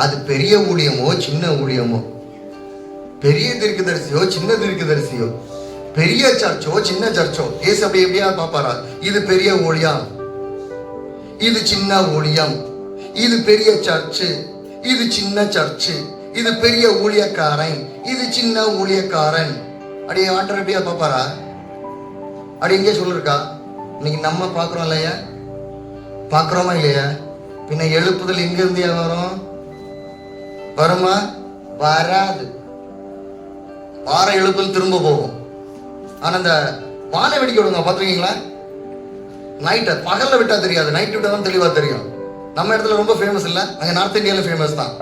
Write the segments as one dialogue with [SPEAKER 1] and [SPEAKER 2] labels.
[SPEAKER 1] அது பெரிய ஊழியமோ சின்ன ஊழியமோ, பெரிய தீர்க்கதரிசியோ சின்ன தீர்க்கதரிசியோ, பெரிய சர்ச்சோ சின்ன சர்ச்சோ, ஏசு அப்படி எப்படியா பாப்பாரா? இது பெரிய ஊழியம், இது சின்ன ஊழியம், இது பெரிய சர்ச்சு, இது சின்ன சர்ச்சு, இது பெரிய ஊழியக்காரன், இது சின்ன ஊழியக்காரன். அப்படியே ஆண்டவர் எப்படியா பாப்பாரா? அப்படி எங்கே சொல்லிருக்கா? இன்னைக்கு நம்ம பார்க்குறோம் இல்லையா? பார்க்குறோமா இல்லையா? பின்ன எழுப்புதல் எங்க இருந்து வரும்? வருமா? வராது. வார எழுப்புதல் திரும்ப போகும். ஆனா இந்த வான வெடிக்க விடுங்க, பார்த்துருக்கீங்களா? நைட்டு பகல்ல விட்டா தெரியாது, நைட் விட்டா தான் தெளிவா தெரியும். நம்ம இடத்துல ரொம்ப ஃபேமஸ் இல்லை, அங்கே நார்த் இந்தியாவில் ஃபேமஸ் தான்.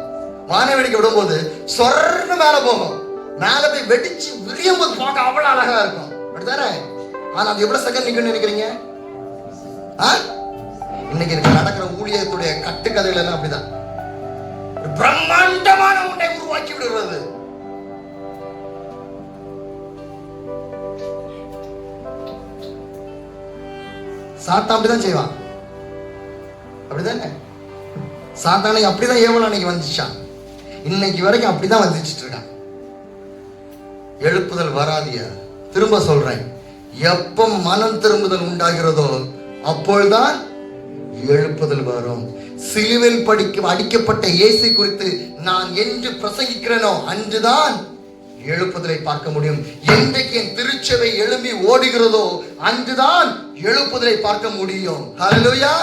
[SPEAKER 1] வான வெடிக்க விடும்போது சொர்ண மேல போகும், மேல போய் வெடிச்சு விரியும் போது பார்க்க அவ்வளவு அழகா இருக்கும், அப்படித்தானே? ஆனா அது எவ்வளவு செகண்ட் நிக்கும்னு நினைக்கிறீங்க? இன்னைக்கு நடக்கிற ஊழியத்துடைய கட்டுக்கதைகள் எல்லாம் அப்படிதான். பிரம்மாண்டமான ஒன்றை உருவாக்கி விடுறது. சாத்தான் அப்படிதான் செய்வான், அப்படிதானே? சாத்தானை அப்படிதான் ஏவல் அன்னைக்கு வந்துச்சான், இன்னைக்கு வரைக்கும் அப்படிதான் வந்துச்சுட்டு இருக்கான். எழுப்புதல் வராதியா? திரும்ப சொல்றேன், எப்ப மனம் திரும்புதல் உண்டாகிறதோ அப்பொழுதுதான் எழுப்புதல் வரும். சிலுவையில் அடிக்கப்பட்ட இயேசு குறித்து நான் என்று பிரசங்கிக்கிறேனோ அன்றுதான் எழுப்புதலை பார்க்க முடியும். என்றைக்கு என் திருச்சபை எழும்பி ஓடுகிறதோ அன்றுதான் எழுப்புதலை பார்க்க முடியும். ஹல்லேலூயா.